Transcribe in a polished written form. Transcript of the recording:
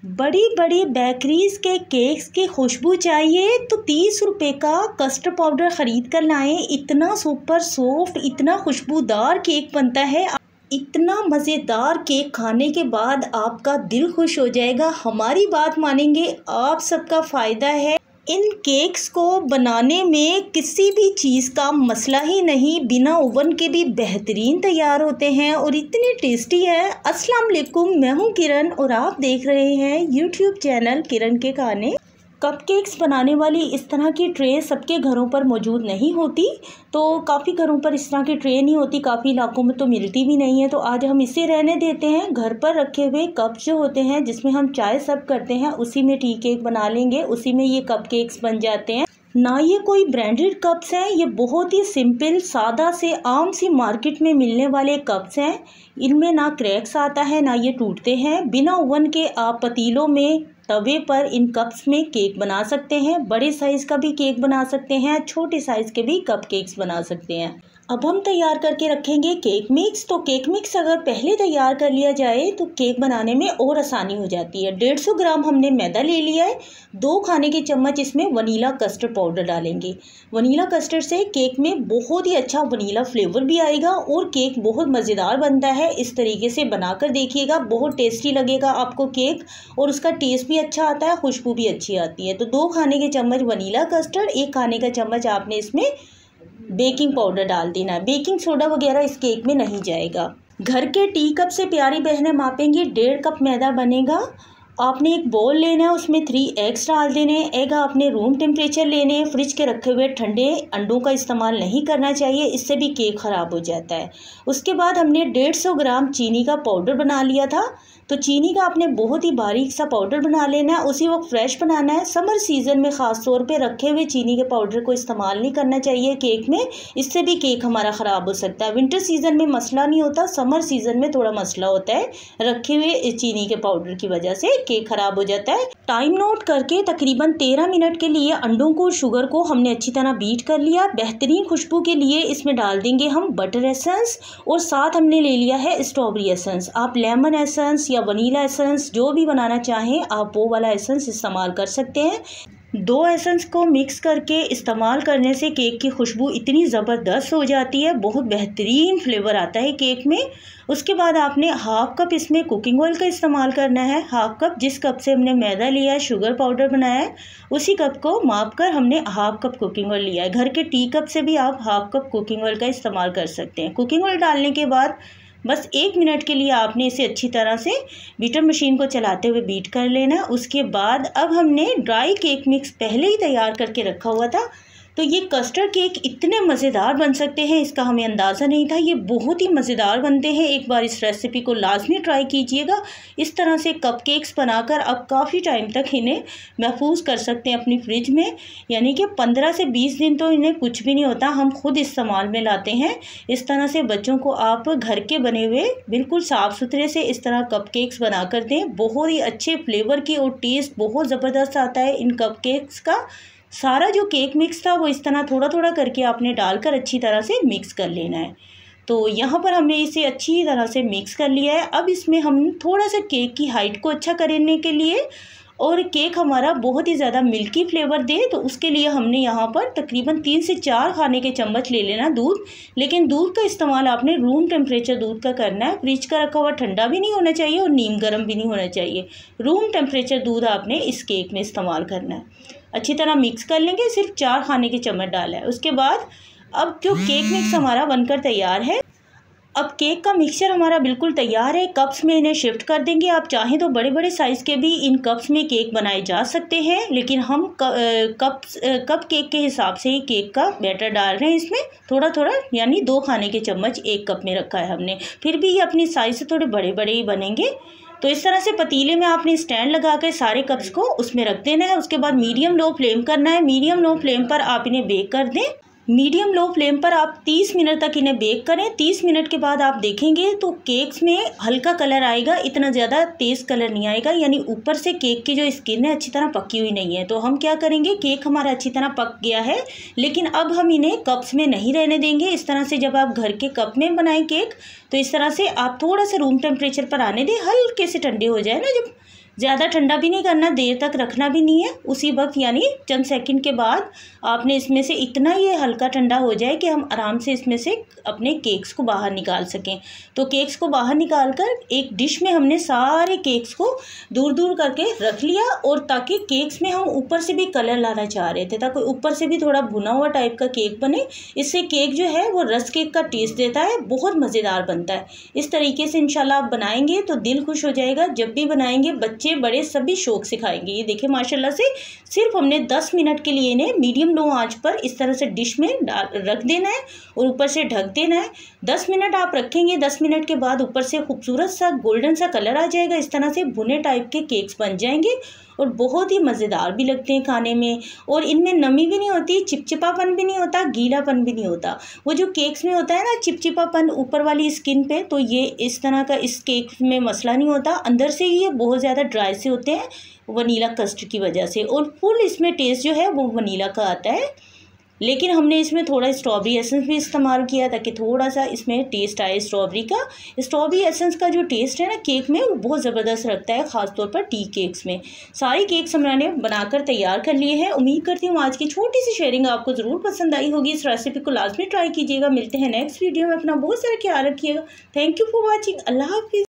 बड़ी बड़ी बेकरीज के केक्स की खुशबू चाहिए तो 30 रुपये का कस्टर्ड पाउडर ख़रीद कर लाएँ। इतना सुपर सॉफ्ट, इतना खुशबूदार केक बनता है। इतना मज़ेदार केक खाने के बाद आपका दिल खुश हो जाएगा। हमारी बात मानेंगे, आप सबका फ़ायदा है। इन केक्स को बनाने में किसी भी चीज़ का मसला ही नहीं, बिना ओवन के भी बेहतरीन तैयार होते हैं और इतने टेस्टी है। अस्सलाम वालेकुम, मैं हूं किरण और आप देख रहे हैं यूट्यूब चैनल किरण के खाने। कपकेक्स बनाने वाली इस तरह की ट्रे सबके घरों पर मौजूद नहीं होती, तो काफ़ी घरों पर इस तरह की ट्रे नहीं होती, काफ़ी इलाकों में तो मिलती भी नहीं है। तो आज हम इसे रहने देते हैं। घर पर रखे हुए कप्स जो होते हैं जिसमें हम चाय सर्व करते हैं, उसी में टी केक बना लेंगे, उसी में ये कपकेक्स बन जाते हैं। ना ये कोई ब्रांडेड कप्स हैं, ये बहुत ही सिंपल सादा से आम सी मार्केट में मिलने वाले कप्स हैं। इनमें ना क्रैक्स आता है ना ये टूटते हैं। बिना ओवन के आप पतीलों में, तवे पर इन कप्स में केक बना सकते हैं। बड़े साइज़ का भी केक बना सकते हैं, छोटे साइज़ के भी कप केक्स बना सकते हैं। अब हम तैयार करके रखेंगे केक मिक्स। तो केक मिक्स अगर पहले तैयार कर लिया जाए तो केक बनाने में और आसानी हो जाती है। 150 ग्राम हमने मैदा ले लिया है। 2 खाने के चम्मच इसमें वनीला कस्टर्ड पाउडर डालेंगे। वनीला कस्टर्ड से केक में बहुत ही अच्छा वनीला फ्लेवर भी आएगा और केक बहुत मज़ेदार बनता है। इस तरीके से बनाकर देखिएगा, बहुत टेस्टी लगेगा आपको केक और उसका टेस्ट भी अच्छा आता है, खुशबू भी अच्छी आती है। तो 2 खाने के चम्मच वनीला कस्टर्ड, 1 खाने का चम्मच आपने इसमें बेकिंग पाउडर डाल देना है। बेकिंग सोडा वगैरह इस केक में नहीं जाएगा। घर के टी कप से प्यारी बहनें मापेंगी, 1.5 कप मैदा बनेगा। आपने एक बोल लेना है, उसमें 3 एग्स डाल देने हैं। एग आपने रूम टेम्परेचर लेने हैं, फ्रिज के रखे हुए ठंडे अंडों का इस्तेमाल नहीं करना चाहिए, इससे भी केक ख़राब हो जाता है। उसके बाद हमने 150 ग्राम चीनी का पाउडर बना लिया था। तो चीनी का आपने बहुत ही बारीक सा पाउडर बना लेना है, उसी वक्त फ्रेश बनाना है। समर सीज़न में ख़ास तौर पे रखे हुए चीनी के पाउडर को इस्तेमाल नहीं करना चाहिए केक में, इससे भी केक हमारा ख़राब हो सकता है। विंटर सीज़न में मसला नहीं होता, समर सीज़न में थोड़ा मसला होता है, रखे हुए चीनी के पाउडर की वजह से केक ख़राब हो जाता है। टाइम नोट करके तकरीबन 13 मिनट के लिए अंडों को, शुगर को हमने अच्छी तरह बीट कर लिया। बेहतरीन खुशबू के लिए इसमें डाल देंगे हम बटर एसेंस और साथ हमने ले लिया है स्ट्रॉबेरी एसेंस। आप लेमन एसेंस या वनीला एसेंस जो भी बनाना चाहें आप वो वाला एसेंस इस्तेमाल कर सकते हैं। 2 एसेंस को मिक्स करके इस्तेमाल करने से केक की खुशबू इतनी ज़बरदस्त हो जाती है, बहुत बेहतरीन फ्लेवर आता है केक में। उसके बाद आपने हाफ़ कप इसमें कुकिंग ऑयल का इस्तेमाल करना है। हाफ़ कप, जिस कप से हमने मैदा लिया है, शुगर पाउडर बनाया है, उसी कप को माप कर हमने हाफ़ कप कुकिंग ऑयल लिया है। घर के टी कप से भी आप हाफ़ कप कुकिंग ऑयल का इस्तेमाल कर सकते हैं। कुकिंग ऑयल डालने के बाद बस 1 मिनट के लिए आपने इसे अच्छी तरह से बीटर मशीन को चलाते हुए बीट कर लेना। उसके बाद अब हमने ड्राई केक मिक्स पहले ही तैयार करके रखा हुआ था। तो ये कस्टर्ड केक इतने मज़ेदार बन सकते हैं, इसका हमें अंदाज़ा नहीं था। ये बहुत ही मज़ेदार बनते हैं। एक बार इस रेसिपी को लाजमी ट्राई कीजिएगा। इस तरह से कपकेक्स बनाकर अब काफ़ी टाइम तक इन्हें महफूज कर सकते हैं अपनी फ्रिज में, यानी कि 15 से 20 दिन तो इन्हें कुछ भी नहीं होता, हम खुद इस्तेमाल में लाते हैं। इस तरह से बच्चों को आप घर के बने हुए बिल्कुल साफ़ सुथरे से इस तरह कपकेक्स बना कर दें। बहुत ही अच्छे फ्लेवर की और टेस्ट बहुत ज़बरदस्त आता है इन कपकेक्स का। सारा जो केक मिक्स था वो इस तरह थोड़ा थोड़ा करके आपने डालकर अच्छी तरह से मिक्स कर लेना है। तो यहाँ पर हमने इसे अच्छी तरह से मिक्स कर लिया है। अब इसमें हम थोड़ा सा केक की हाइट को अच्छा करने के लिए और केक हमारा बहुत ही ज़्यादा मिल्की फ्लेवर दे, तो उसके लिए हमने यहाँ पर तकरीबन 3 से 4 खाने के चम्मच ले लेना दूध। लेकिन दूध का इस्तेमाल आपने रूम टेम्परेचर दूध का करना है। फ्रिज का रखा हुआ ठंडा भी नहीं होना चाहिए और नीम गर्म भी नहीं होना चाहिए। रूम टेम्परेचर दूध आपने इस केक में इस्तेमाल करना है। अच्छी तरह मिक्स कर लेंगे, सिर्फ 4 खाने के चम्मच डाला है। उसके बाद अब जो केक मिक्स हमारा बनकर तैयार है, अब केक का मिक्सचर हमारा बिल्कुल तैयार है। कप्स में इन्हें शिफ्ट कर देंगे। आप चाहें तो बड़े बड़े साइज़ के भी इन कप्स में केक बनाए जा सकते हैं, लेकिन हम कप केक के हिसाब से ही केक का बैटर डाल रहे हैं इसमें थोड़ा थोड़ा, यानी 2 खाने के चम्मच 1 कप में रखा है हमने। फिर भी ये अपनी साइज़ से थोड़े बड़े बड़े ही बनेंगे। तो इस तरह से पतीले में आपने स्टैंड लगा कर सारे कप्स को उसमें रख देना है। उसके बाद मीडियम लो फ्लेम करना है। मीडियम लो फ्लेम पर आप इन्हें बेक कर दें। मीडियम लो फ्लेम पर आप 30 मिनट तक इन्हें बेक करें। 30 मिनट के बाद आप देखेंगे तो केक्स में हल्का कलर आएगा, इतना ज़्यादा तेज़ कलर नहीं आएगा, यानी ऊपर से केक की जो स्किन है अच्छी तरह पकी हुई नहीं है। तो हम क्या करेंगे, केक हमारा अच्छी तरह पक गया है, लेकिन अब हम इन्हें कप्स में नहीं रहने देंगे। इस तरह से जब आप घर के कप में बनाएं केक, तो इस तरह से आप थोड़ा सा रूम टेम्परेचर पर आने दें, हल्के से ठंडे हो जाए ना जब ज़्यादा ठंडा भी नहीं करना, देर तक रखना भी नहीं है। उसी वक्त यानी चंद सेकंड के बाद आपने इसमें से इतना ये हल्का ठंडा हो जाए कि हम आराम से इसमें से अपने केक्स को बाहर निकाल सकें। तो केक्स को बाहर निकाल कर एक डिश में हमने सारे केक्स को दूर दूर करके रख लिया, और ताकि केक्स में हम ऊपर से भी कलर लाना चाह रहे थे, ताकि ऊपर से भी थोड़ा भुना हुआ टाइप का केक बने। इससे केक जो है वो रस केक का टेस्ट देता है, बहुत मज़ेदार बनता है। इस तरीके से इंशाल्लाह आप बनाएंगे तो दिल खुश हो जाएगा। जब भी बनाएंगे बच्चे बड़े सभी शौक से खाएंगे। ये देखिए माशाल्लाह से सिर्फ हमने 10 मिनट के लिए इन्हें मीडियम लो आंच पर इस तरह से डिश में रख देना है और ऊपर से ढक देना है। 10 मिनट आप रखेंगे, 10 मिनट के बाद ऊपर से खूबसूरत सा गोल्डन सा कलर आ जाएगा। इस तरह से भुने टाइप के केक्स बन जाएंगे और बहुत ही मज़ेदार भी लगते हैं खाने में। और इनमें नमी भी नहीं होती, चिपचिपापन भी नहीं होता, गीलापन भी नहीं होता। वो जो केक्स में होता है ना चिपचिपापन ऊपर वाली स्किन पे, तो ये इस तरह का इस केक में मसला नहीं होता। अंदर से ये बहुत ज़्यादा ड्राई से होते हैं वनीला कस्टर्ड की वजह से, और फुल इसमें टेस्ट जो है वो वनीला का आता है। लेकिन हमने इसमें थोड़ा स्ट्रॉबेरी एसेंस भी इस्तेमाल किया ताकि थोड़ा सा इसमें टेस्ट आए स्ट्रॉबेरी का। स्ट्रॉबेरी एसेंस का जो टेस्ट है ना केक में वो बहुत ज़बरदस्त लगता है, ख़ासतौर पर टी केक्स में। सारी केक्स हमने बनाकर तैयार कर लिए हैं। उम्मीद करती हूँ आज की छोटी सी शेयरिंग आपको ज़रूर पसंद आई होगी। इस रेसिपी को लाजमी ट्राई कीजिएगा। मिलते हैं नेक्स्ट वीडियो में। अपना बहुत सारा ख्याल रखिएगा। Thank you for watching. अल्लाह हाफिज़।